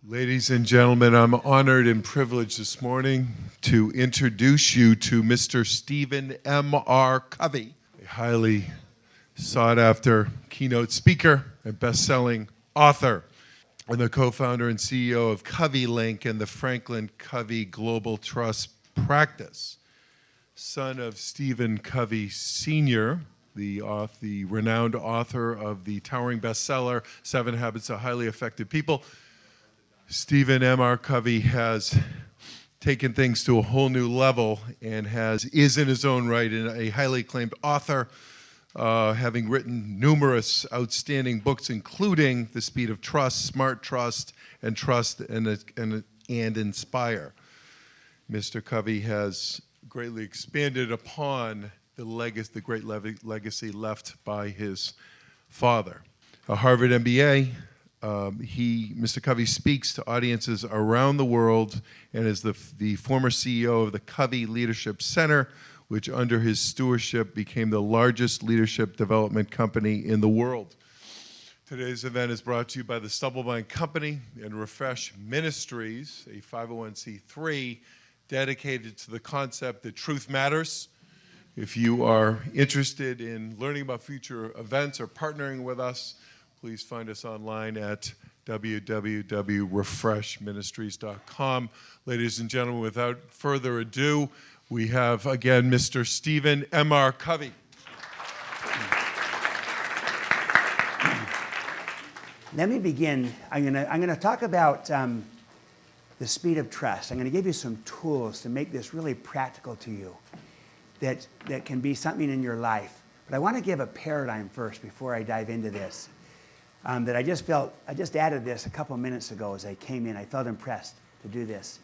Ladies and gentlemen, I'm honored and privileged this morning to introduce you to Mr. Stephen M.R. Covey, a highly sought-after keynote speaker and best-selling author, and the co-founder and CEO of Covey Link and the Franklin Covey Global Trust Practice. Son of Stephen Covey Sr., the renowned author of the towering bestseller, 7 Habits of Highly Effective People, Stephen M.R. Covey has taken things to a whole new level and is in his own right a highly acclaimed author, having written numerous outstanding books, including The Speed of Trust, Smart Trust, and Trust and Inspire. Mr. Covey has greatly expanded upon the great legacy left by his father. A Harvard MBA. Mr. Covey speaks to audiences around the world and is the former CEO of the Covey Leadership Center, which under his stewardship became the largest leadership development company in the world. Today's event is brought to you by the Stubblebine Company and Refresh Ministries, a 501c3 dedicated to the concept that truth matters. If you are interested in learning about future events or partnering with us, please find us online at www.refreshministries.com. Ladies and gentlemen, without further ado, we have again Mr. Stephen M.R. Covey. Let me begin. I'm gonna talk about the speed of trust. I'm gonna give you some tools to make this really practical to you that can be something in your life. But I want to give a paradigm first before I dive into this. That I just added this a couple minutes ago as I came in. I felt impressed to do this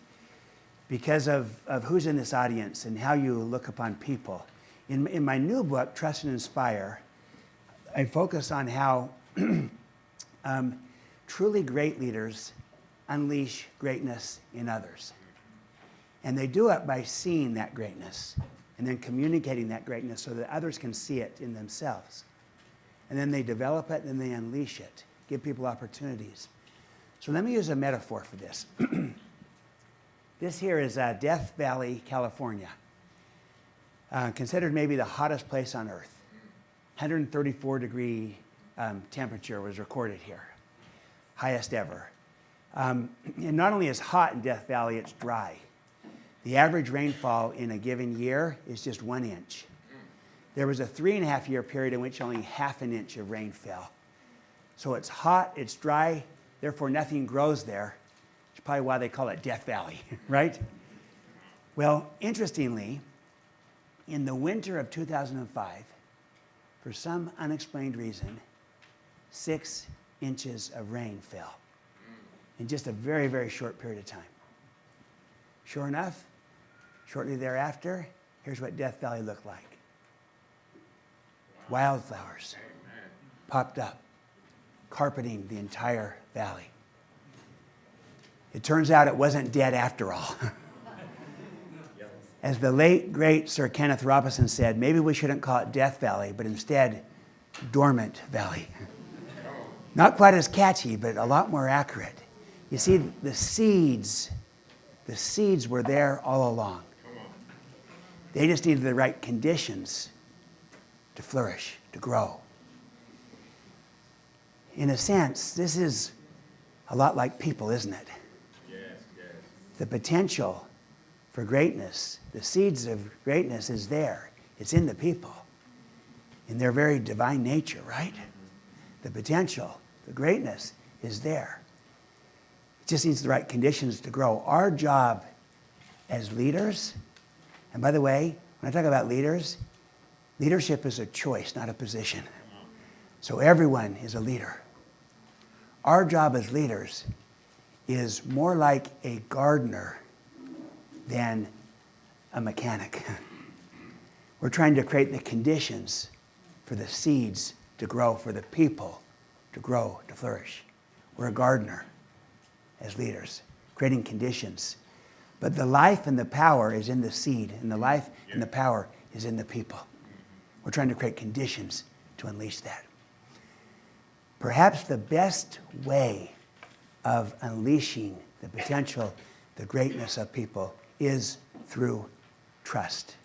because of who's in this audience and how you look upon people. In my new book, Trust and Inspire, I focus on how truly great leaders unleash greatness in others. And they do it by seeing that greatness and then communicating that greatness so that others can see it in themselves. And then they develop it, and then they unleash it, give people opportunities. So let me use a metaphor for this. This here is Death Valley, California, considered maybe the hottest place on earth. 134-degree temperature was recorded here, highest ever. And not only is it hot in Death Valley, it's dry. The average rainfall in a given year is just 1 inch. There was a 3.5-year period in which only 1/2 inch of rain fell. So it's hot, it's dry, therefore nothing grows there. It's probably why they call it Death Valley, right? Well, interestingly, in the winter of 2005, for some unexplained reason, 6 inches of rain fell in just a very, very short period of time. Sure enough, shortly thereafter, here's what Death Valley looked like. Wildflowers popped up, carpeting the entire valley. It turns out it wasn't dead after all. As the late, great Sir Kenneth Robinson said, maybe we shouldn't call it Death Valley, but instead, Dormant Valley. Not quite as catchy, but a lot more accurate. You see, the seeds were there all along. They just needed the right conditions to flourish, to grow. In a sense, this is a lot like people, isn't it? Yes. The potential for greatness, the seeds of greatness is there. It's in the people, in their very divine nature, right? The potential, the greatness is there. It just needs the right conditions to grow. Our job as leaders, and by the way, when I talk about leaders, leadership is a choice, not a position. So everyone is a leader. Our job as leaders is more like a gardener than a mechanic. We're trying to create the conditions for the seeds to grow, for the people to grow, to flourish. We're a gardener as leaders, creating conditions. But the life and the power is in the seed, and the life and the power is in the people. We're trying to create conditions to unleash that. Perhaps the best way of unleashing the potential, the greatness of people is through trust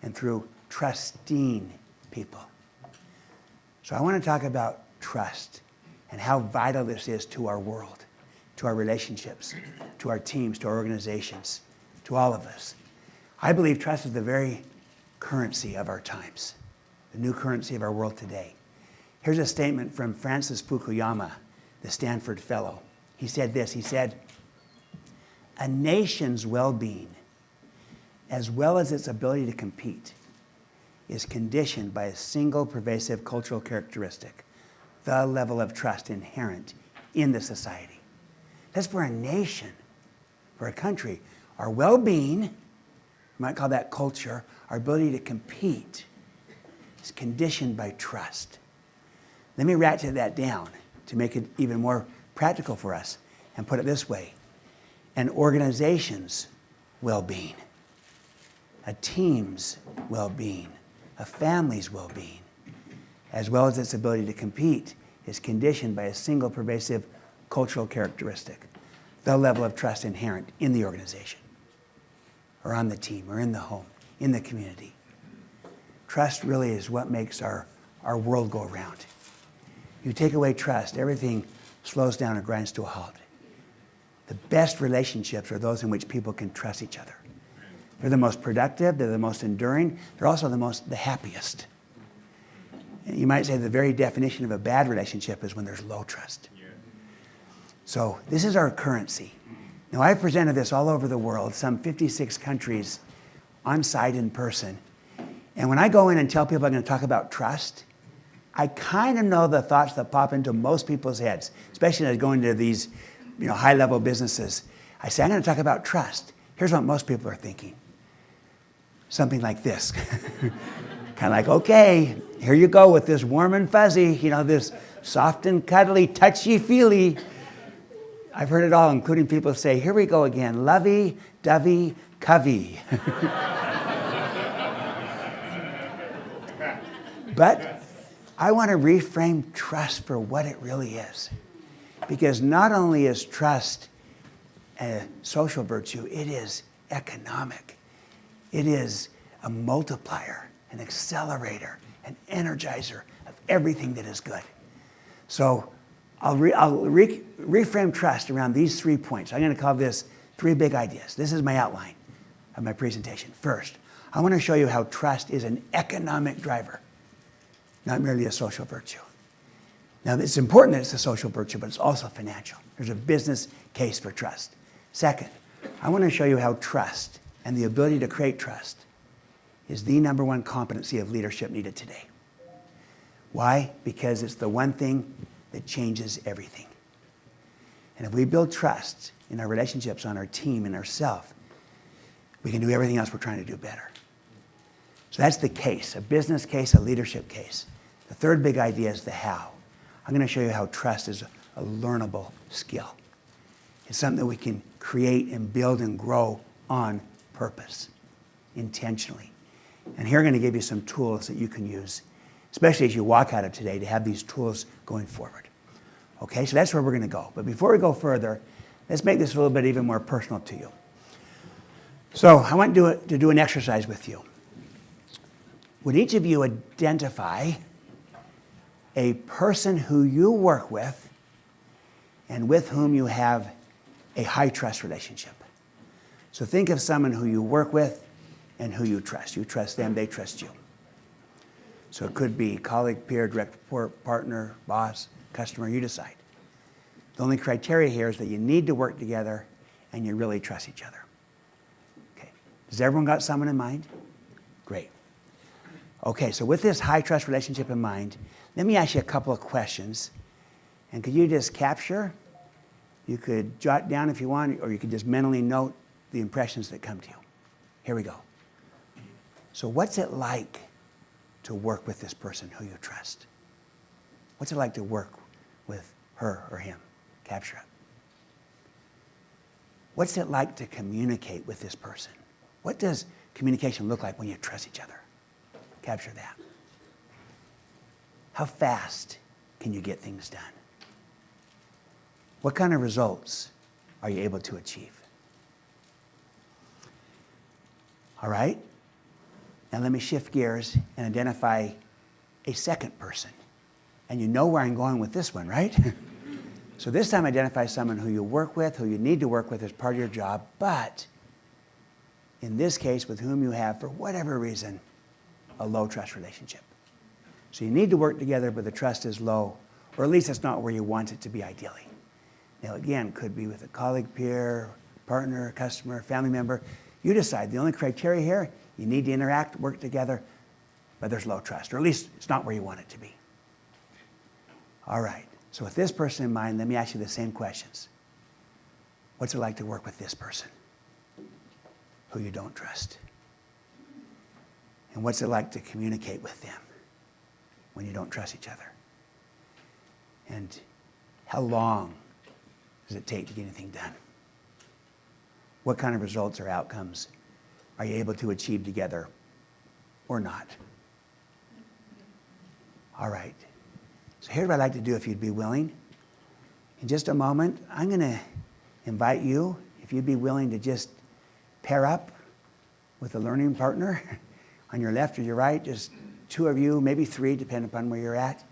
and through trusting people. So I want to talk about trust and how vital this is to our world, to our relationships, to our teams, to our organizations, to all of us. I believe trust is the very currency of our times, the new currency of our world today. Here's a statement from Francis Fukuyama, the Stanford Fellow. He said this, he said, "A nation's well-being, as well as its ability to compete, is conditioned by a single pervasive cultural characteristic, the level of trust inherent in the society." That's for a nation, for a country. Our well-being, you might call that culture, our ability to compete is conditioned by trust. Let me ratchet that down to make it even more practical for us and put it this way. An organization's well-being, a team's well-being, a family's well-being, as well as its ability to compete, is conditioned by a single pervasive cultural characteristic, the level of trust inherent in the organization, or on the team, or in the home, in the community. Trust really is what makes our world go around. You take away trust, everything slows down and grinds to a halt. The best relationships are those in which people can trust each other. They're the most productive, they're the most enduring, they're also the happiest. And you might say the very definition of a bad relationship is when there's low trust. So this is our currency. Now I've presented this all over the world, some 56 countries on site in person. And when I go in and tell people I'm going to talk about trust, I kind of know the thoughts that pop into most people's heads, especially as I go into these high-level businesses. I say, I'm going to talk about trust. Here's what most people are thinking. Something like this. Kind of like, okay, here you go with this warm and fuzzy, this soft and cuddly, touchy-feely. I've heard it all, including people say, here we go again, lovey-dovey, Covey. But I want to reframe trust for what it really is. Because not only is trust a social virtue, it is economic. It is a multiplier, an accelerator, an energizer of everything that is good. So I'll reframe trust around these 3 points. I'm going to call this 3 big ideas. This is my outline of my presentation. First, I want to show you how trust is an economic driver, not merely a social virtue. Now, it's important that it's a social virtue, but it's also financial. There's a business case for trust. Second, I want to show you how trust and the ability to create trust is the number one competency of leadership needed today. Why? Because it's the one thing that changes everything. And if we build trust in our relationships, on our team, in ourselves, we can do everything else we're trying to do better. So that's the case, a business case, a leadership case. The third big idea is the how. I'm going to show you how trust is a learnable skill. It's something that we can create and build and grow on purpose, intentionally. And here I'm going to give you some tools that you can use, especially as you walk out of today, to have these tools going forward. Okay, so that's where we're going to go. But before we go further, let's make this a little bit even more personal to you. So I want to do an exercise with you. Would each of you identify a person who you work with and with whom you have a high trust relationship? So think of someone who you work with and who you trust. You trust them, they trust you. So it could be colleague, peer, direct report, partner, boss, customer, you decide. The only criteria here is that you need to work together and you really trust each other. Okay. Has everyone got someone in mind? Great. Okay, so with this high trust relationship in mind, let me ask you a couple of questions. And could you just capture? You could jot down if you want, or you could just mentally note the impressions that come to you. Here we go. So what's it like to work with this person who you trust? What's it like to work with her or him? Capture it. What's it like to communicate with this person? What does communication look like when you trust each other? Capture that. How fast can you get things done? What kind of results are you able to achieve? All right? Now let me shift gears and identify a second person. And you know where I'm going with this one, right? So this time identify someone who you work with, who you need to work with as part of your job, but in this case, with whom you have, for whatever reason, a low trust relationship. So you need to work together, but the trust is low, or at least it's not where you want it to be ideally. Now again, could be with a colleague, peer, partner, customer, family member. You decide. The only criteria here, you need to interact, work together, but there's low trust, or at least it's not where you want it to be. All right, so with this person in mind, let me ask you the same questions. What's it like to work with this person who you don't trust? And what's it like to communicate with them when you don't trust each other? And how long does it take to get anything done? What kind of results or outcomes are you able to achieve together or not? All right. So here's what I'd like to do if you'd be willing. In just a moment, I'm going to invite you, if you'd be willing to just pair up with a learning partner on your left or your right, just two of you, maybe three, depending upon where you're at.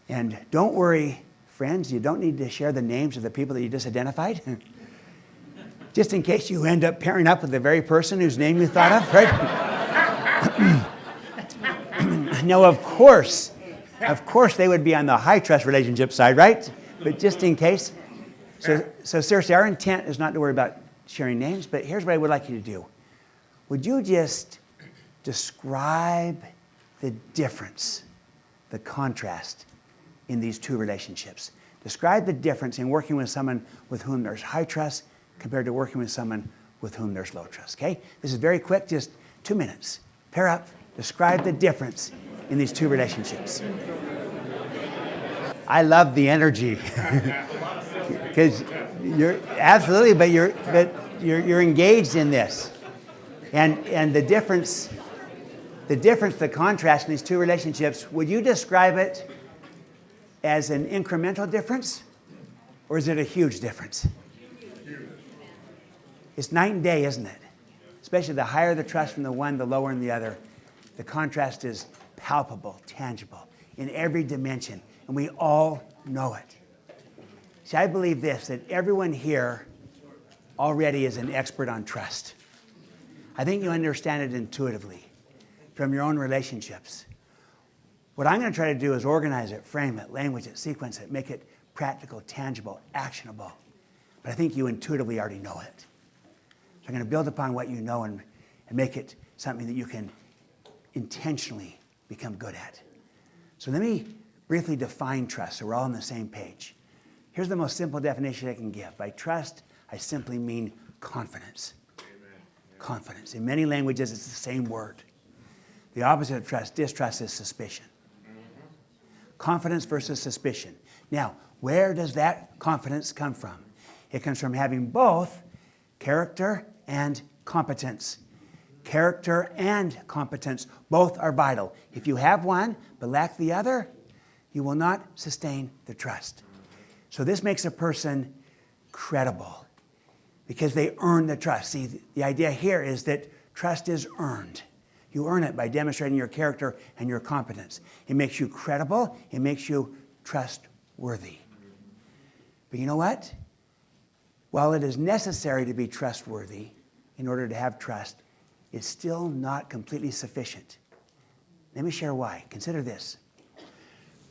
And don't worry, friends, you don't need to share the names of the people that you just identified. Just in case you end up pairing up with the very person whose name you thought of, right? Now, of course, they would be on the high trust relationship side, right? But just in case. So seriously, our intent is not to worry about sharing names, but here's what I would like you to do. Would you just describe the difference, the contrast in these two relationships? Describe the difference in working with someone with whom there's high trust compared to working with someone with whom there's low trust, okay? This is very quick, just 2 minutes. Pair up, describe the difference in these two relationships. I love the energy. Because you're absolutely, but you're engaged in this. And the difference, the contrast in these two relationships, would you describe it as an incremental difference? Or is it a huge difference? It's night and day, isn't it? Especially the higher the trust in the one, the lower in the other. The contrast is palpable, tangible, in every dimension, and we all know it. See, I believe this, that everyone here already is an expert on trust. I think you understand it intuitively from your own relationships. What I'm going to try to do is organize it, frame it, language it, sequence it, make it practical, tangible, actionable. But I think you intuitively already know it. So I'm going to build upon what you know and make it something that you can intentionally become good at. So let me briefly define trust so we're all on the same page. Here's the most simple definition I can give. By trust, I simply mean confidence. Amen. Confidence. In many languages, it's the same word. The opposite of trust, distrust, is suspicion. Confidence versus suspicion. Now, where does that confidence come from? It comes from having both character and competence. Character and competence, both are vital. If you have one but lack the other, you will not sustain the trust. So this makes a person credible because they earn the trust. See, the idea here is that trust is earned. You earn it by demonstrating your character and your competence. It makes you credible. It makes you trustworthy. But you know what? While it is necessary to be trustworthy in order to have trust, it's still not completely sufficient. Let me share why. Consider this.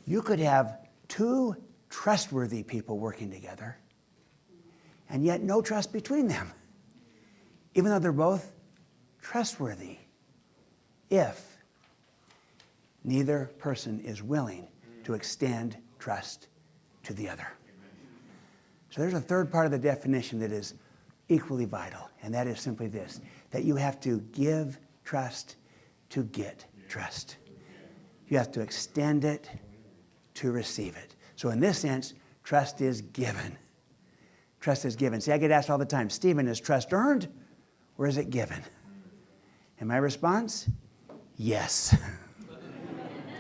You could have two trustworthy people working together, and yet no trust between them, even though they're both trustworthy, if neither person is willing to extend trust to the other. So there's a third part of the definition that is equally vital, and that is simply this, that you have to give trust to get trust. You have to extend it to receive it. So in this sense, trust is given. Trust is given. See, I get asked all the time, Stephen, is trust earned or is it given? And my response, yes.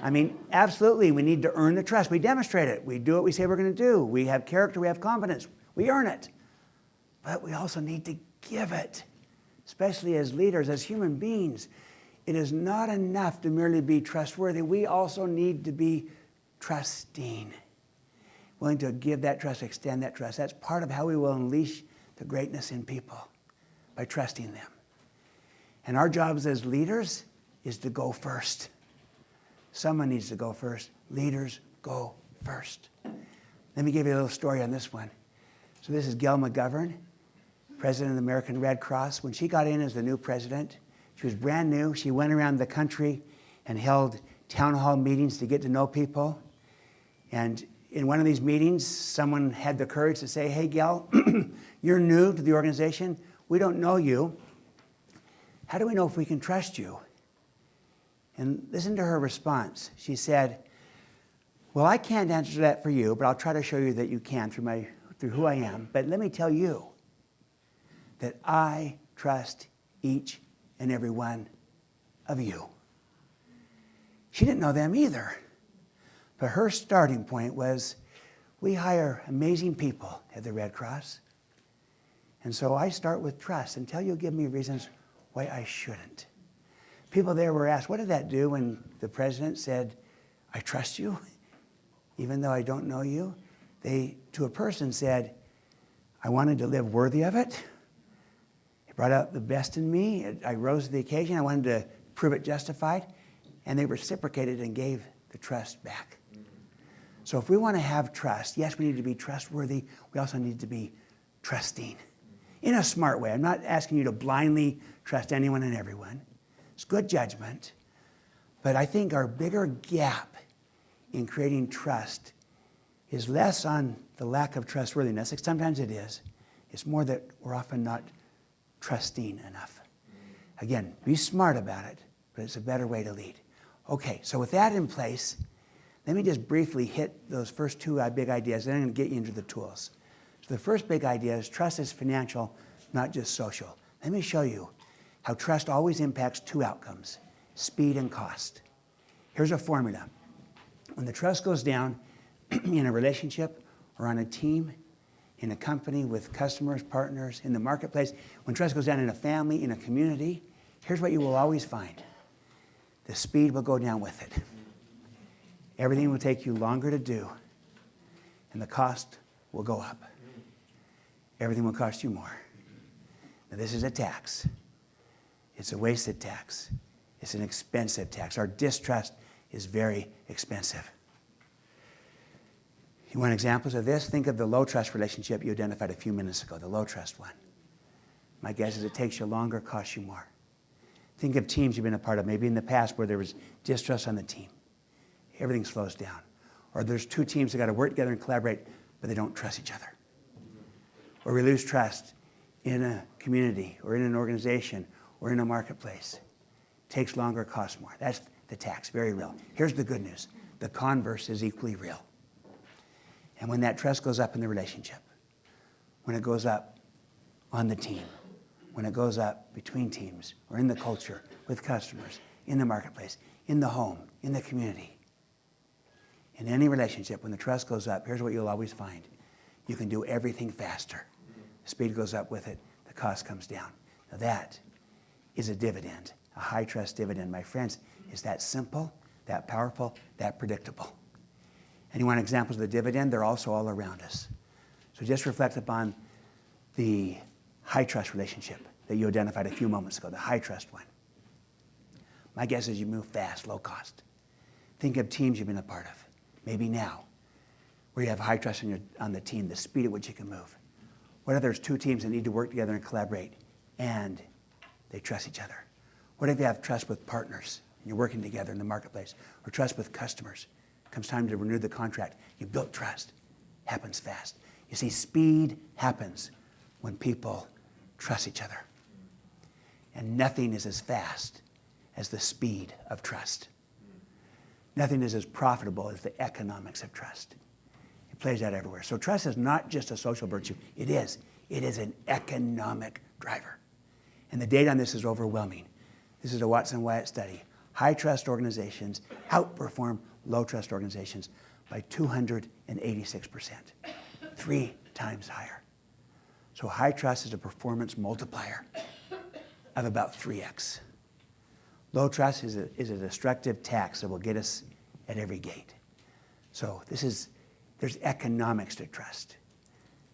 I mean, absolutely, we need to earn the trust. We demonstrate it. We do what we say we're going to do. We have character. We have confidence. We earn it. But we also need to give it, especially as leaders, as human beings. It is not enough to merely be trustworthy. We also need to be trusting, willing to give that trust, extend that trust. That's part of how we will unleash the greatness in people, by trusting them. And our jobs as leaders is to go first. Someone needs to go first. Leaders go first. Let me give you a little story on this one. So this is Gail McGovern, president of the American Red Cross. When she got in as the new president, she was brand new. She went around the country and held town hall meetings to get to know people. And in one of these meetings, someone had the courage to say, hey, Gail, you're new to the organization. We don't know you. How do we know if we can trust you? And listen to her response. She said, well, I can't answer that for you, but I'll try to show you that you can through who I am. But let me tell you that I trust each and every one of you. She didn't know them either. But her starting point was, we hire amazing people at the Red Cross. And so I start with trust until you give me reasons why I shouldn't. People there were asked, what did that do when the president said, I trust you, even though I don't know you? They, to a person, said, I wanted to live worthy of it. It brought out the best in me. I rose to the occasion. I wanted to prove it justified. And they reciprocated and gave the trust back. So if we want to have trust, yes, we need to be trustworthy. We also need to be trusting in a smart way. I'm not asking you to blindly trust anyone and everyone. It's good judgment. But I think our bigger gap in creating trust is less on the lack of trustworthiness. Sometimes it is. It's more that we're often not trusting enough. Again, be smart about it, but it's a better way to lead. Okay, so with that in place, let me just briefly hit those first two big ideas, then I'm going to get you into the tools. So the first big idea is trust is financial, not just social. Let me show you how trust always impacts two outcomes, speed and cost. Here's a formula. When the trust goes down in a relationship or on a team, in a company with customers, partners, in the marketplace, when trust goes down in a family, in a community, here's what you will always find. The speed will go down with it. Everything will take you longer to do, and the cost will go up. Everything will cost you more. Now, this is a tax. It's a wasted tax. It's an expensive tax. Our distrust is very expensive. You want examples of this? Think of the low trust relationship you identified a few minutes ago, the low trust one. My guess is it takes you longer, costs you more. Think of teams you've been a part of, maybe in the past where there was distrust on the team. Everything slows down. Or there's two teams that got to work together and collaborate, but they don't trust each other. Or we lose trust in a community or in an organization or in a marketplace. Takes longer, costs more. That's the tax, very real. Here's the good news. The converse is equally real. And when that trust goes up in the relationship, when it goes up on the team, when it goes up between teams or in the culture, with customers, in the marketplace, in the home, in the community, in any relationship, when the trust goes up, here's what you'll always find. You can do everything faster. The speed goes up with it. The cost comes down. Now that is a dividend, a high trust dividend. My friends, is that simple, that powerful, that predictable. And you want examples of the dividend? They're also all around us. So just reflect upon the high trust relationship that you identified a few moments ago, the high trust one. My guess is you move fast, low cost. Think of teams you've been a part of, maybe now, where you have high trust on the team, the speed at which you can move. What if there's two teams that need to work together and collaborate, and they trust each other? What if you have trust with partners, and you're working together in the marketplace, or trust with customers? Comes time to renew the contract. You built trust. Happens fast. You see, speed happens when people trust each other. And nothing is as fast as the speed of trust. Nothing is as profitable as the economics of trust. It plays out everywhere. So trust is not just a social virtue. It is. It is an economic driver. And the data on this is overwhelming. This is a Watson-Wyatt study. High trust organizations outperform low trust organizations by 286%, 3 times higher. So high trust is a performance multiplier of about 3x. Low trust is a destructive tax that will get us at every gate. So there's economics to trust.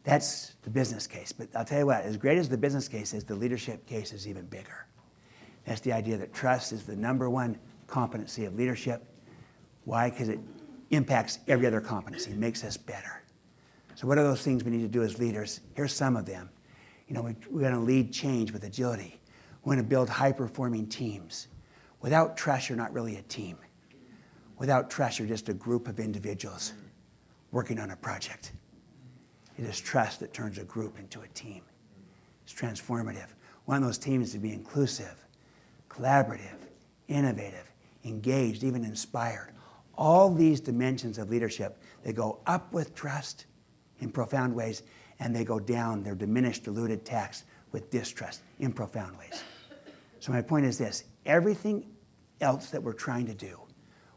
That's the business case. But I'll tell you what, as great as the business case is, the leadership case is even bigger. That's the idea that trust is the number one competency of leadership. Why? Because it impacts every other competency, makes us better. So what are those things we need to do as leaders? Here's some of them. We're going to lead change with agility. We're going to build high-performing teams. Without trust, you're not really a team. Without trust, you're just a group of individuals working on a project. It is trust that turns a group into a team. It's transformative. We want those teams to be inclusive, collaborative, innovative, engaged, even inspired. All these dimensions of leadership, they go up with trust in profound ways, and they go down, they're diminished, diluted tax with distrust in profound ways. So my point is this: everything else that we're trying to do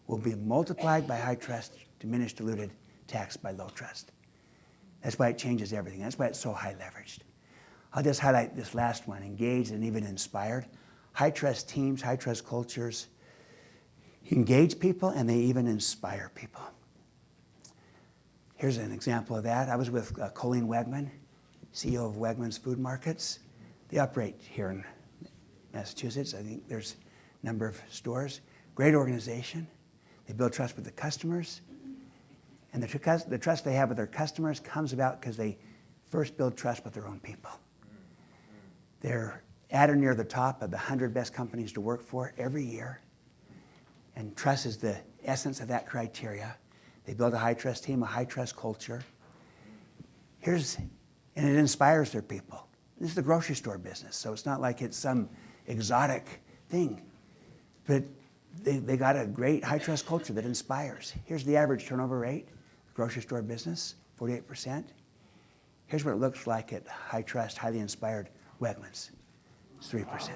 will be multiplied by high trust, diminished, diluted tax by low trust. That's why it changes everything. That's why it's so high leveraged. I'll just highlight this last one: engaged and even inspired. High trust teams, high trust cultures engage people, and they even inspire people. Here's an example of that. I was with Colleen Wegman, CEO of Wegmans Food Markets. They operate here in Massachusetts. I think there's a number of stores. Great organization. They build trust with the customers. And the trust they have with their customers comes about because they first build trust with their own people. They're at or near the top of the 100 best companies to work for every year. And trust is the essence of that criteria. They build a high trust team, a high trust culture. And it inspires their people. This is the grocery store business, so it's not like it's some exotic thing. But they got a great high trust culture that inspires. Here's the average turnover rate, grocery store business, 48%. Here's what it looks like at high trust, highly inspired Wegmans. It's 3%.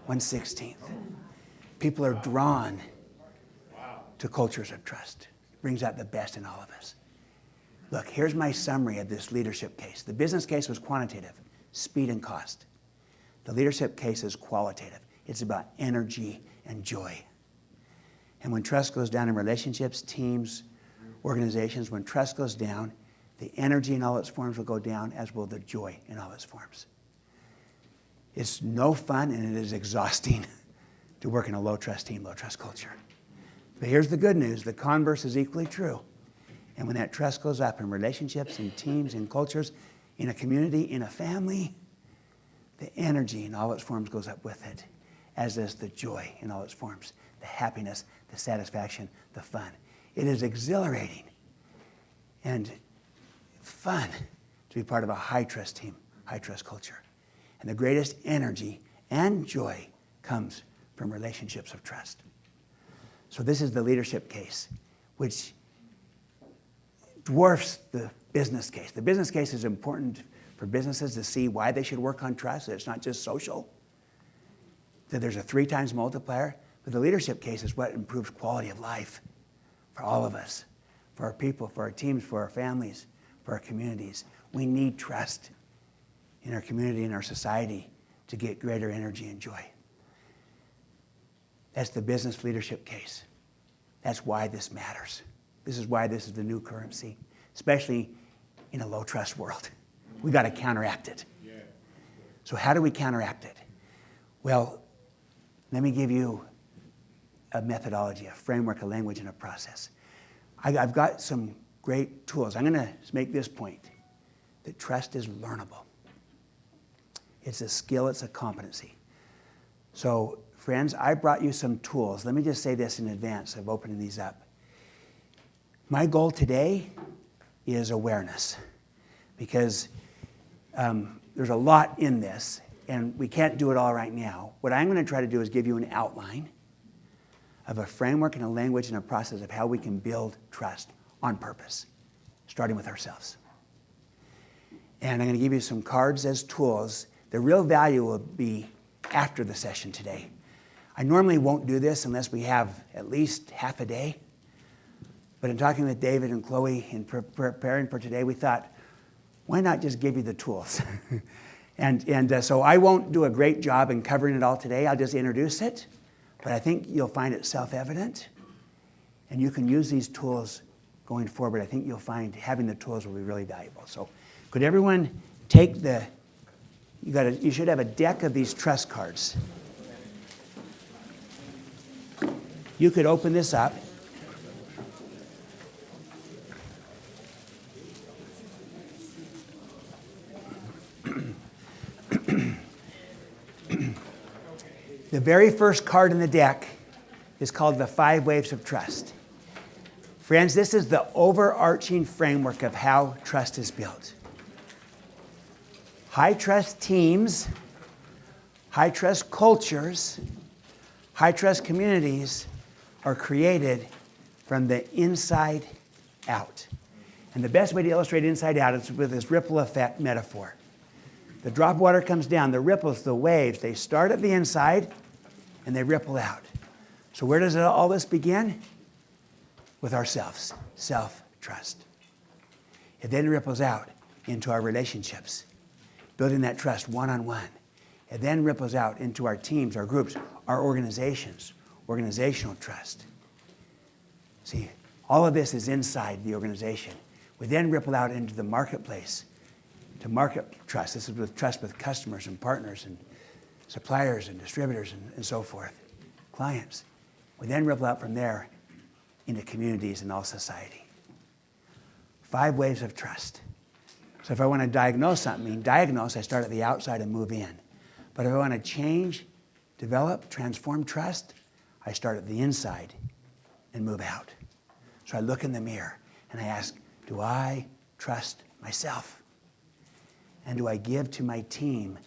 1/16. People are drawn to cultures of trust. It brings out the best in all of us. Look, here's my summary of this leadership case. The business case was quantitative, speed and cost. The leadership case is qualitative. It's about energy and joy. And when trust goes down in relationships, teams, organizations, when trust goes down, the energy in all its forms will go down, as will the joy in all its forms. It's no fun, and it is exhausting to work in a low-trust team, low-trust culture. But here's the good news. The converse is equally true. And when that trust goes up in relationships, in teams, in cultures, in a community, in a family, the energy in all its forms goes up with it, as does the joy in all its forms, the happiness, the satisfaction, the fun. It is exhilarating and fun to be part of a high-trust team, high-trust culture. And the greatest energy and joy comes from relationships of trust. So this is the leadership case, which dwarfs the business case. The business case is important for businesses to see why they should work on trust, that it's not just social, that there's a 3 times multiplier. But the leadership case is what improves quality of life for all of us, for our people, for our teams, for our families, for our communities. We need trust in our community, in our society, to get greater energy and joy. That's the business leadership case. That's why this matters. This is why this is the new currency, especially in a low-trust world. We've got to counteract it. So how do we counteract it? Well, let me give you a methodology, a framework, a language, and a process. I've got some great tools. I'm going to make this point, that trust is learnable. It's a skill, it's a competency. So, friends, I brought you some tools. Let me just say this in advance of opening these up. My goal today is awareness, because there's a lot in this, and we can't do it all right now. What I'm going to try to do is give you an outline of a framework and a language and a process of how we can build trust on purpose, starting with ourselves. And I'm going to give you some cards as tools. The real value will be after the session today. I normally won't do this unless we have at least half a day. But in talking with David and Chloe and preparing for today, we thought, why not just give you the tools? So I won't do a great job in covering it all today. I'll just introduce it. But I think you'll find it self-evident. And you can use these tools going forward. I think you'll find having the tools will be really valuable. So could everyone take you should have a deck of these trust cards. You could open this up. The very first card in the deck is called the 5 Waves of Trust. Friends, this is the overarching framework of how trust is built. High trust teams, high trust cultures, high trust communities are created from the inside out. And the best way to illustrate inside out is with this ripple effect metaphor. The drop of water comes down, the ripples, the waves, they start at the inside and they ripple out. So where does all this begin? With ourselves, self-trust. It then ripples out into our relationships, building that trust one-on-one. It then ripples out into our teams, our groups, our organizations, organizational trust. See, all of this is inside the organization. We then ripple out into the marketplace, to market trust. This is with trust with customers and partners and suppliers and distributors and so forth, clients. We then ripple out from there into communities and all society. 5 waves of trust. So if I want to diagnose something, I start at the outside and move in. But if I want to change, develop, transform trust, I start at the inside and move out. So I look in the mirror and I ask, do I trust myself? And do I give to my team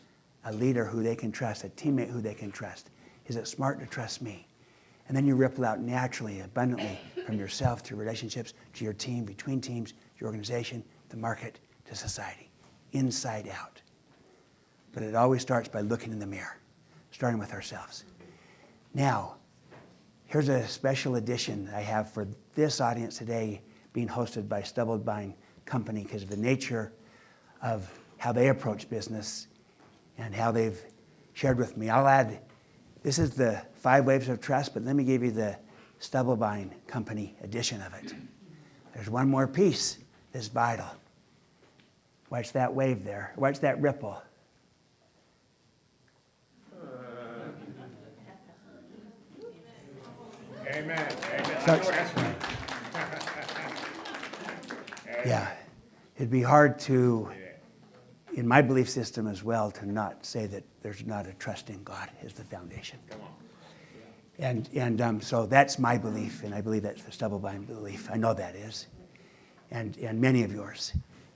a leader who they can trust, a teammate who they can trust? Is it smart to trust me? And then you ripple out naturally, abundantly from yourself to relationships, to your team, between teams, your organization, the market, to society, inside out. But it always starts by looking in the mirror, starting with ourselves. Now, here's a special edition I have for this audience today, being hosted by Stubblebine Company because of the nature of how they approach business and how they've shared with me. I'll add, this is the 5 Waves of Trust, but let me give you the Stubblebine Company edition of it. There's one more piece that's vital. Watch that wave there. Watch that ripple. Amen. Amen. So, I know that's right. yeah, it'd be hard to, in my belief system as well, to not say that there's not a trust in God as the foundation. Come on. And so that's my belief, and I believe that's the Stubblebine belief. I know that is, and many of yours.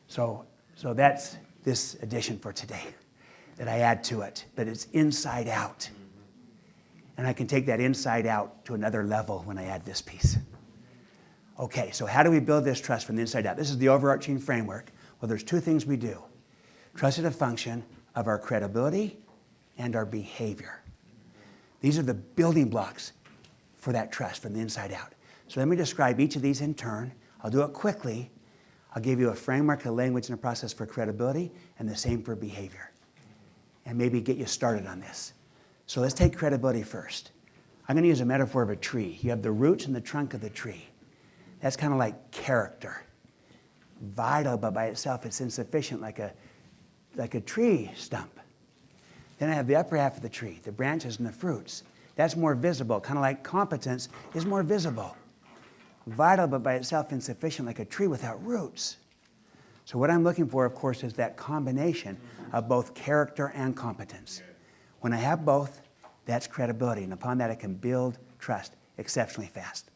So that's this edition for today that I add to it, but it's inside out. And I can take that inside out to another level when I add this piece. Okay, so how do we build this trust from the inside out? This is the overarching framework. Well, there's 2 things we do. Trust is a function of our credibility and our behavior. These are the building blocks for that trust from the inside out. So let me describe each of these in turn. I'll do it quickly. I'll give you a framework, a language, and a process for credibility, and the same for behavior. And maybe get you started on this. So let's take credibility first. I'm going to use a metaphor of a tree. You have the roots and the trunk of the tree. That's kind of like character. Vital, but by itself it's insufficient, like a tree stump. Then I have the upper half of the tree, the branches and the fruits. That's more visible, kind of like competence is more visible. Vital, but by itself insufficient, like a tree without roots. So what I'm looking for, of course, is that combination of both character and competence. When I have both, that's credibility, and upon that I can build trust exceptionally fast.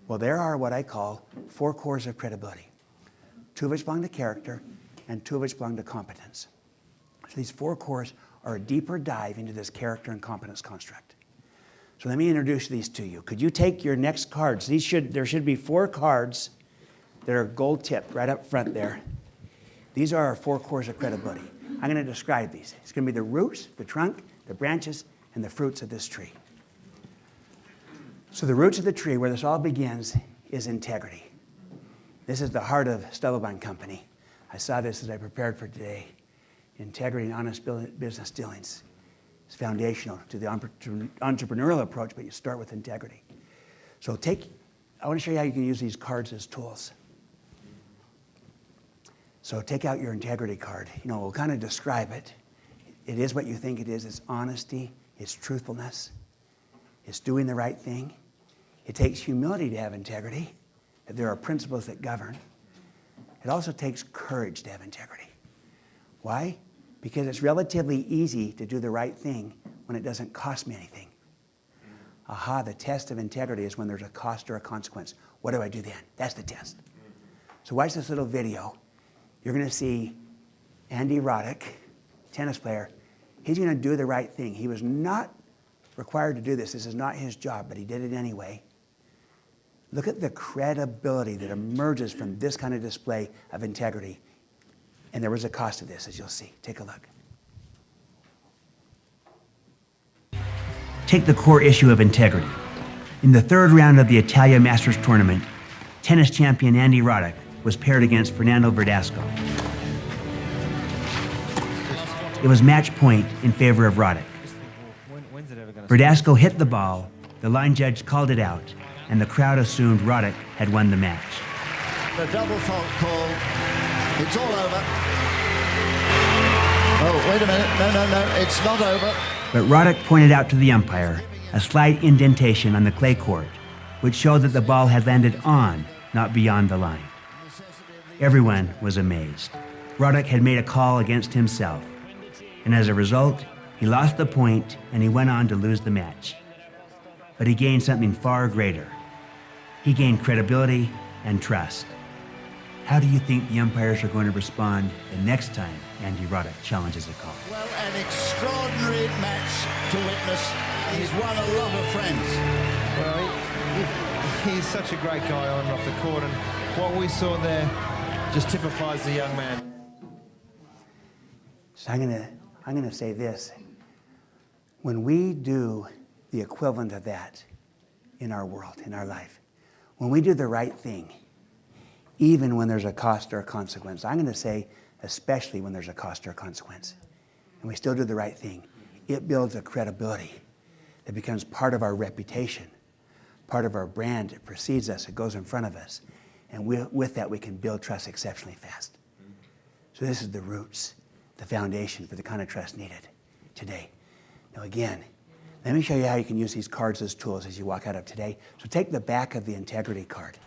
Well, there are what I call 4 cores of credibility. 2 of which belong to character, and 2 of which belong to competence. So these 4 cores are a deeper dive into this character and competence construct. So let me introduce these to you. Could you take your next cards? There should be 4 cards that are gold tipped right up front there. These are our 4 cores of credibility. I'm going to describe these. It's going to be the roots, the trunk, the branches, and the fruits of this tree. So the roots of the tree where this all begins is integrity. This is the heart of Stubblebine Company. I saw this as I prepared for today. Integrity and honest business dealings is foundational to the entrepreneurial approach, but you start with integrity. So I want to show you how you can use these cards as tools. So take out your integrity card. We'll kind of describe it. It is what you think it is. It's honesty. It's truthfulness. It's doing the right thing. It takes humility to have integrity, that there are principles that govern. It also takes courage to have integrity. Why? Because it's relatively easy to do the right thing when it doesn't cost me anything. Aha, the test of integrity is when there's a cost or a consequence. What do I do then? That's the test. So watch this little video. You're going to see Andy Roddick, tennis player. He's going to do the right thing. He was not required to do this. This is not his job, but he did it anyway. Look at the credibility that emerges from this kind of display of integrity. And there was a cost to this, as you'll see. Take a look. Take the core issue of integrity. In the third round of the Italia Masters tournament, tennis champion Andy Roddick was paired against Fernando Verdasco. It was match point in favor of Roddick. Verdasco hit the ball, the line judge called it out, and the crowd assumed Roddick had won the match. The double fault call. It's all over. Oh, wait a minute. No, it's not over. But Roddick pointed out to the umpire a slight indentation on the clay court, which showed that the ball had landed on, not beyond the line. Everyone was amazed. Roddick had made a call against himself, and as a result, he lost the point and he went on to lose the match. But he gained something far greater. He gained credibility and trust. How do you think the umpires are going to respond the next time Andy Roddick challenges a call? Well, an extraordinary match to witness. He's won a lot of friends. Well, he's such a great guy on and off the court, and what we saw there just typifies the young man. So I'm gonna say this. When we do the equivalent of that in our world, in our life, when we do the right thing, even when there's a cost or a consequence, I'm gonna say especially when there's a cost or a consequence, and we still do the right thing, it builds a credibility that becomes part of our reputation, part of our brand. It precedes us, it goes in front of us, and with that we can build trust exceptionally fast. So this is the roots, the foundation for the kind of trust needed today. Now again, let me show you how you can use these cards as tools as you walk out of today. So take the back of the integrity card.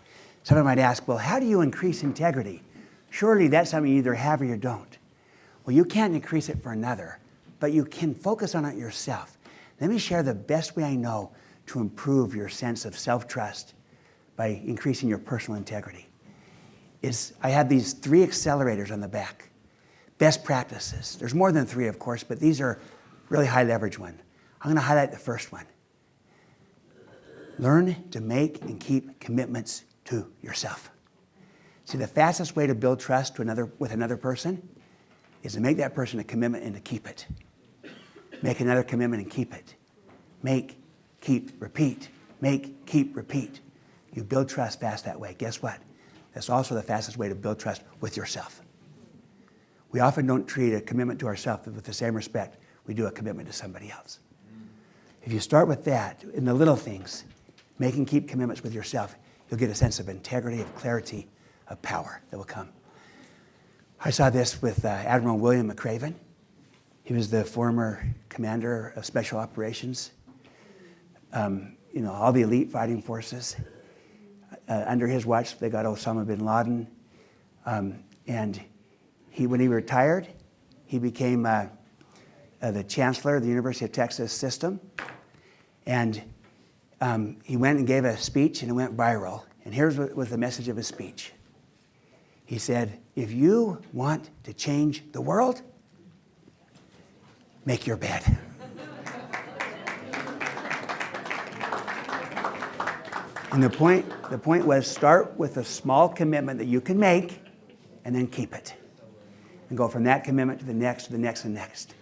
Someone might ask, well, how do you increase integrity? Surely that's something you either have or you don't. Well, you can't increase it for another, but you can focus on it yourself. Let me share the best way I know to improve your sense of self-trust by increasing your personal integrity. I have these 3 accelerators on the back. Best practices. There's more than 3, of course, but these are really high leverage one. I'm going to highlight the first one. Learn to make and keep commitments to yourself. See, the fastest way to build trust with another person is to make that person a commitment and to keep it. Make another commitment and keep it. Make, keep, repeat. Make, keep, repeat. You build trust fast that way. Guess what? That's also the fastest way to build trust with yourself. We often don't treat a commitment to ourselves with the same respect we do a commitment to somebody else. If you start with that, in the little things, make and keep commitments with yourself, you'll get a sense of integrity, of clarity, of power that will come. I saw this with Admiral William McRaven. He was the former commander of special operations, all the elite fighting forces. Under his watch, they got Osama bin Laden. And when he retired, he became the chancellor of the University of Texas system. And he went and gave a speech, and it went viral. And here's what was the message of his speech. He said, if you want to change the world, make your bed. And the point was, start with a small commitment that you can make, and then keep it. And go from that commitment to the next, to the next, and next.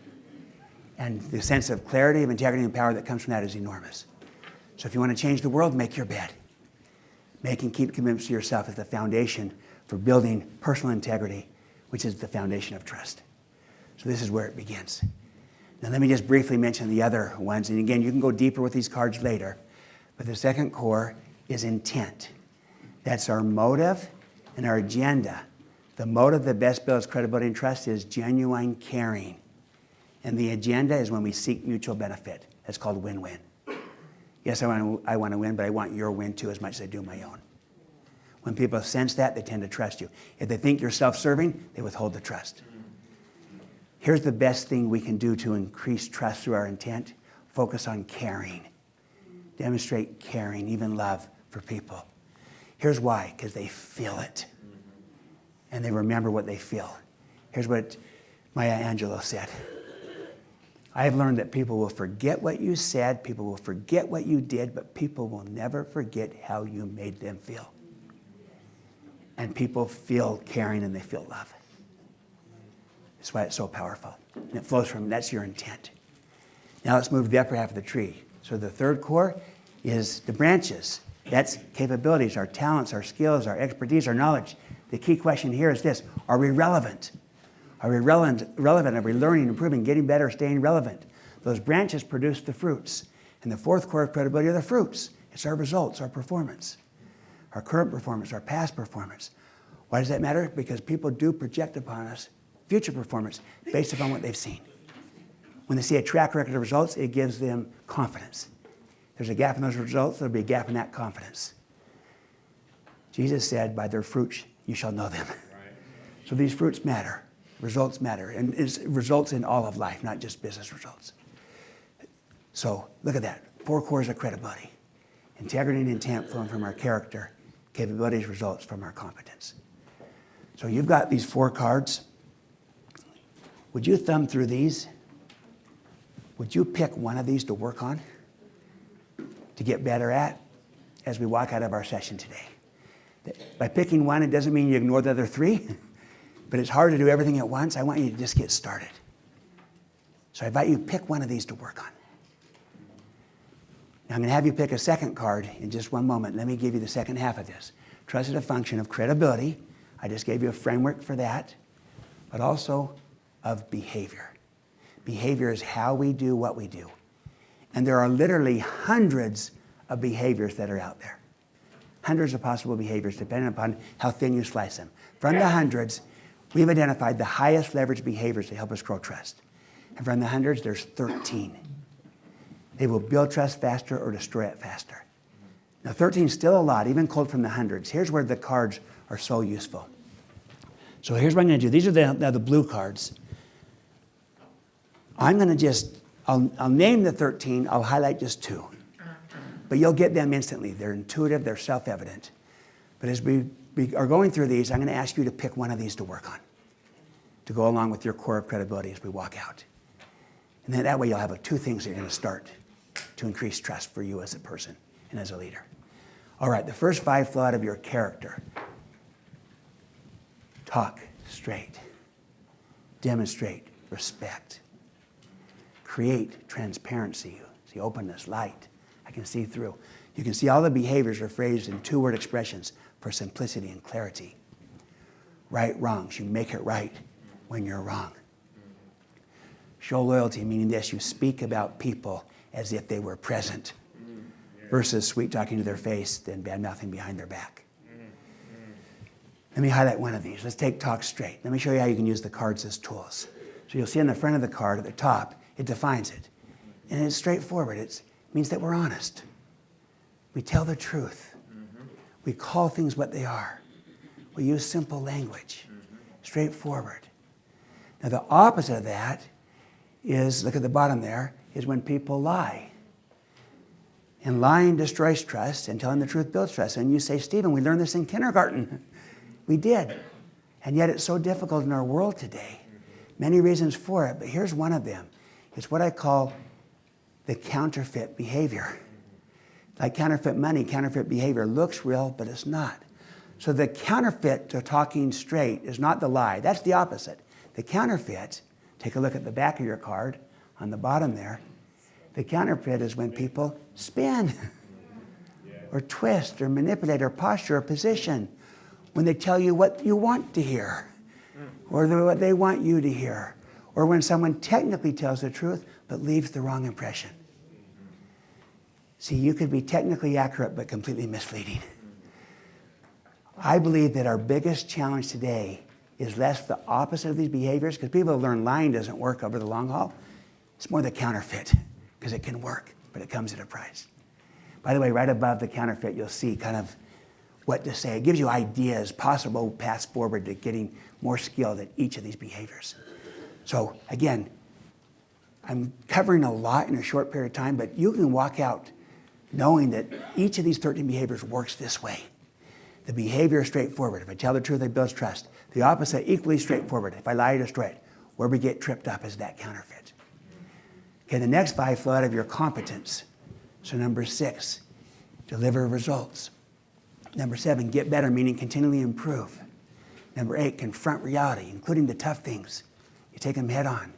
And the sense of clarity, of integrity, and power that comes from that is enormous. So if you want to change the world, make your bed. Make and keep commitments to yourself is the foundation for building personal integrity, which is the foundation of trust. So this is where it begins. Now let me just briefly mention the other ones. And again, you can go deeper with these cards later. But the second core is intent. That's our motive and our agenda. The motive that best builds credibility and trust is genuine caring. And the agenda is when we seek mutual benefit. That's called win-win. Yes, I want to win, but I want your win too as much as I do my own. When people sense that, they tend to trust you. If they think you're self-serving, they withhold the trust. Here's the best thing we can do to increase trust through our intent. Focus on caring. Demonstrate caring, even love for people. Here's why, because they feel it. And they remember what they feel. Here's what Maya Angelou said. I have learned that people will forget what you said, people will forget what you did, but people will never forget how you made them feel. And people feel caring and they feel love. That's why it's so powerful. And it flows from, that's your intent. Now let's move to the upper half of the tree. So the third core is the branches. That's capabilities, our talents, our skills, our expertise, our knowledge. The key question here is this: are we relevant? Are we relevant? Are we learning, improving, getting better, staying relevant? Those branches produce the fruits. And the fourth core of credibility are the fruits. It's our results, our performance, our current performance, our past performance. Why does that matter? Because people do project upon us future performance based upon what they've seen. When they see a track record of results, it gives them confidence. There's a gap in those results, there'll be a gap in that confidence. Jesus said, by their fruits you shall know them. Right. So these fruits matter. Results matter. And it's results in all of life, not just business results. So look at that. 4 cores of credibility. Integrity and intent flowing from our character. Capabilities, results from our competence. So you've got these 4 cards. Would you thumb through these? Would you pick one of these to work on, to get better at, as we walk out of our session today? By picking one, it doesn't mean you ignore the other 3, but it's hard to do everything at once. I want you to just get started. So I invite you to pick one of these to work on. Now I'm going to have you pick a second card in just one moment. Let me give you the second half of this. Trust is a function of credibility. I just gave you a framework for that, but also of behavior. Behavior is how we do what we do. And there are literally hundreds of behaviors that are out there. Hundreds of possible behaviors depending upon how thin you slice them. From the hundreds, we've identified the highest leverage behaviors to help us grow trust. And from the hundreds, there's 13. They will build trust faster or destroy it faster. Now 13 is still a lot, even culled from the hundreds. Here's where the cards are so useful. So here's what I'm going to do. These are the blue cards. I'm going to just, I'll name the 13, I'll highlight just 2. But you'll get them instantly. They're intuitive, they're self-evident. But as we are going through these, I'm going to ask you to pick one of these to work on, to go along with your core of credibility as we walk out. And then that way you'll have 2 things that you're going to start to increase trust for you as a person and as a leader. All right, the first 5 flow out of your character. Talk straight. Demonstrate respect. Create transparency. See openness, light. I can see through. You can see all the behaviors are phrased in 2-word expressions for simplicity and clarity. Right, wrongs. You make it right when you're wrong. Show loyalty, meaning this: you speak about people as if they were present versus sweet talking to their face, then bad mouthing behind their back. Let me highlight one of these. Let's take talk straight. Let me show you how you can use the cards as tools. So you'll see on the front of the card at the top, it defines it. And it's straightforward. It means that we're honest. We tell the truth. We call things what they are. We use simple language. Straightforward. Now the opposite of that is, look at the bottom there, is when people lie. And lying destroys trust, and telling the truth builds trust. And you say, Stephen, we learned this in kindergarten. We did. And yet it's so difficult in our world today. Many reasons for it, but here's one of them. It's what I call the counterfeit behavior. Like counterfeit money, counterfeit behavior looks real, but it's not. So the counterfeit to talking straight is not the lie. That's the opposite. The counterfeit, take a look at the back of your card on the bottom there. The counterfeit is when people spin. or twist or manipulate or posture or position when they tell you what you want to hear or what they want you to hear, or when someone technically tells the truth but leaves the wrong impression. See, you could be technically accurate but completely misleading. I believe that our biggest challenge today is less the opposite of these behaviors, because people have learned lying doesn't work over the long haul. It's more the counterfeit, because it can work, but it comes at a price. By the way, right above the counterfeit, you'll see kind of what to say. It gives you ideas, possible paths forward to getting more skilled at each of these behaviors. So again, I'm covering a lot in a short period of time, but you can walk out knowing that each of these 13 behaviors works this way. The behavior is straightforward. If I tell the truth, it builds trust. The opposite, equally straightforward. If I lie, I destroy it. Where we get tripped up is that counterfeit. Okay, the next 5 flow out of your competence. So number 6, deliver results. Number 7, get better, meaning continually improve. Number 8, confront reality, including the tough things. You take them head on.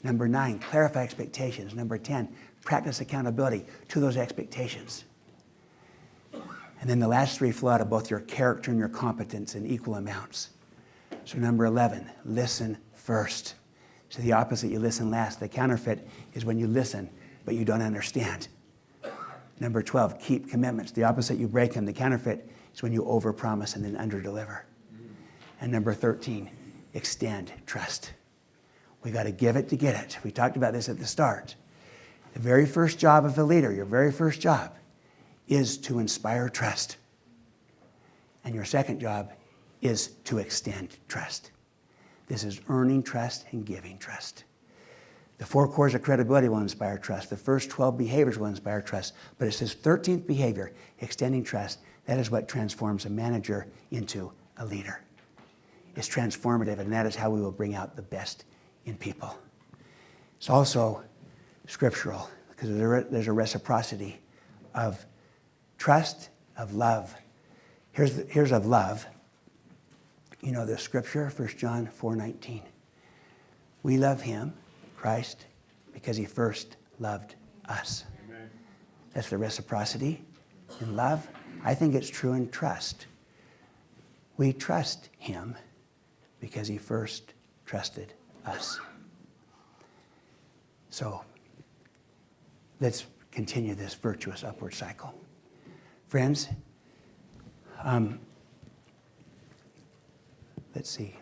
Number 9, clarify expectations. Number 10, practice accountability to those expectations. And then the last 3 flow out of both your character and your competence in equal amounts. So number 11, listen first. So the opposite, you listen last. The counterfeit is when you listen, but you don't understand. Number 12, keep commitments. The opposite, you break them. The counterfeit is when you overpromise and then underdeliver. And number 13, extend trust. We got to give it to get it. We talked about this at the start. The very first job of a leader, your very first job, is to inspire trust. And your second job is to extend trust. This is earning trust and giving trust. The 4 cores of credibility will inspire trust. The first 12 behaviors will inspire trust. But it's this 13th behavior, extending trust, that is what transforms a manager into a leader. It's transformative, and that is how we will bring out the best in people. It's also scriptural, because there's a reciprocity of trust, of love. Here's of love. You know the scripture, 1 John 4:19. We love him, Christ, because he first loved us. Amen. That's the reciprocity in love. I think it's true in trust. We trust him because he first trusted us. So let's continue this virtuous upward cycle. Friends, let's see.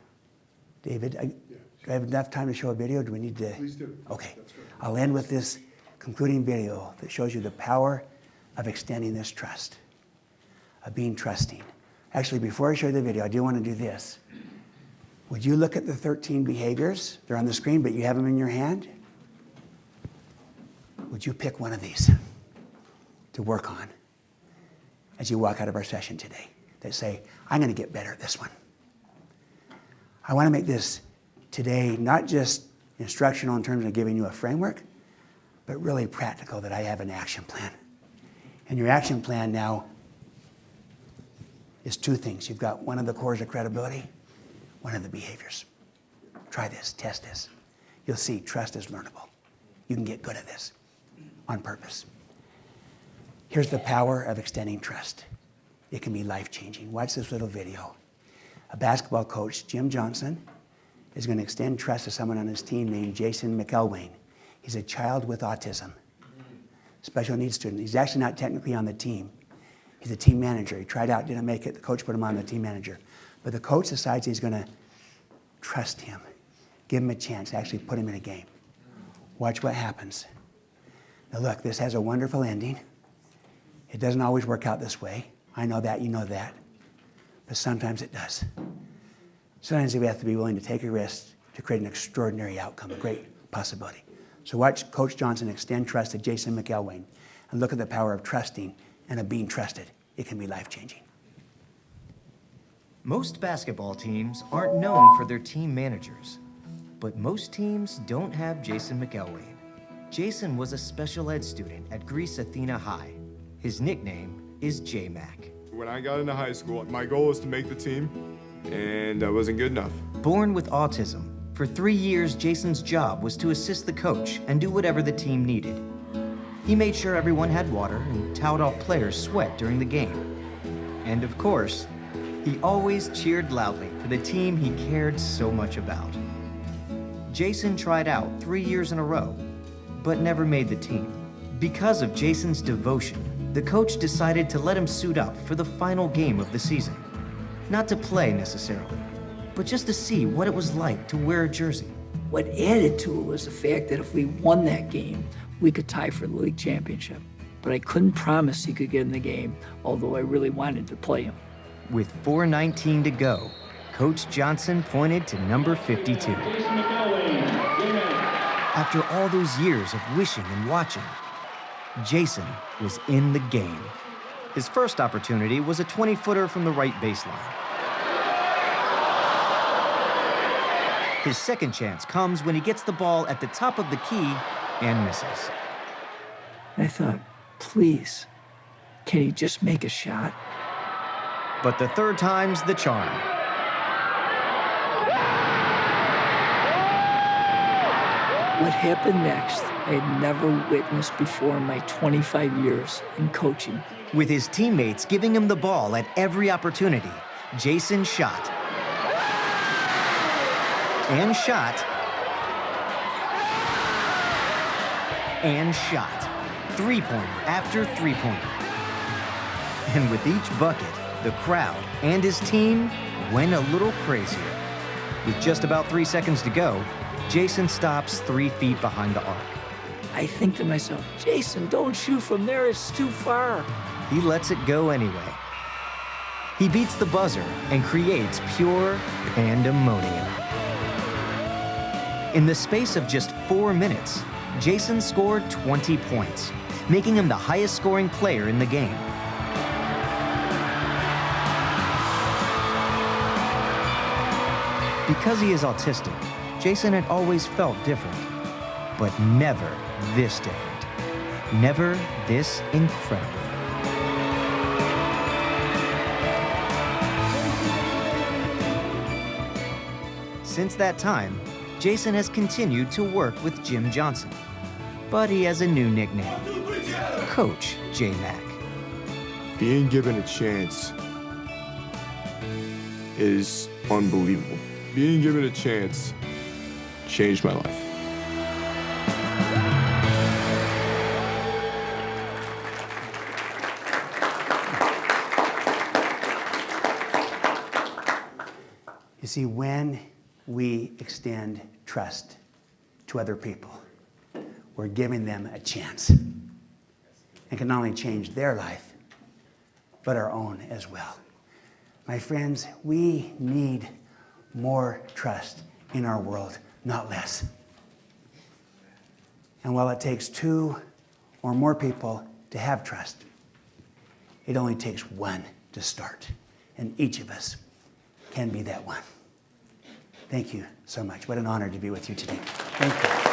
David, do I have enough time to show a video? Do we need to? Please do. Okay. I'll end with this concluding video that shows you the power of extending this trust, of being trusting. Actually, before I show you the video, I do want to do this. Would you look at the 13 behaviors? They're on the screen, but you have them in your hand. Would you pick one of these to work on as you walk out of our session today? That say, I'm going to get better at this one. I want to make this today not just instructional in terms of giving you a framework, but really practical, that I have an action plan. And your action plan now is 2 things. You've got one of the cores of credibility, one of the behaviors. Try this, test this. You'll see trust is learnable. You can get good at this on purpose. Here's the power of extending trust. It can be life-changing. Watch this little video. A basketball coach, Jim Johnson, is going to extend trust to someone on his team named Jason McElwain. He's a child with autism, special needs student. He's actually not technically on the team. He's a team manager. He tried out, didn't make it. The coach put him on the team manager. But the coach decides he's going to trust him, give him a chance, actually put him in a game. Watch what happens. Now look, this has a wonderful ending. It doesn't always work out this way. I know that, you know that. But sometimes it does. Sometimes we have to be willing to take a risk to create an extraordinary outcome, a great possibility. So watch Coach Johnson extend trust to Jason McElwain, and look at the power of trusting and of being trusted. It can be life-changing. Most basketball teams aren't known for their team managers, but most teams don't have Jason McElwain. Jason was a special ed student at Greece Athena High. His nickname is J-Mac. When I got into high school, my goal was to make the team, and I wasn't good enough. Born with autism, for 3 years, Jason's job was to assist the coach and do whatever the team needed. He made sure everyone had water and towed off players' sweat during the game. And of course, he always cheered loudly for the team he cared so much about. Jason tried out 3 years in a row, but never made the team. Because of Jason's devotion, the coach decided to let him suit up for the final game of the season. Not to play necessarily, but just to see what it was like to wear a jersey. What added to it was the fact that if we won that game, we could tie for the league championship. But I couldn't promise he could get in the game, although I really wanted to play him. With 4:19 to go, Coach Johnson pointed to number 52. After all those years of wishing and watching, Jason was in the game. His first opportunity was a 20-footer from the right baseline. His second chance comes when he gets the ball at the top of the key and misses. I thought, please, can he just make a shot? But the third time's the charm. What happened next, I had never witnessed before in my 25 years in coaching. With his teammates giving him the ball at every opportunity, Jason shot. And shot. And shot. Three-pointer after three-pointer. And with each bucket, the crowd and his team went a little crazier. With just about 3 seconds to go, Jason stops 3 feet behind the arc. I think to myself, Jason, don't shoot from there, it's too far. He lets it go anyway. He beats the buzzer and creates pure pandemonium. In the space of just 4 minutes, Jason scored 20 points, making him the highest scoring player in the game. Because he is autistic, Jason had always felt different, but never this different. Never this incredible. Since that time, Jason has continued to work with Jim Johnson, but he has a new nickname, Coach J-Mac. Being given a chance is unbelievable. Being given a chance changed my life. You see, when we extend trust to other people, we're giving them a chance. It can not only change their life, but our own as well. My friends, we need more trust in our world, not less. And while it takes 2 or more people to have trust, it only takes 1 to start. And each of us can be that one. Thank you so much. What an honor to be with you today. Thank you.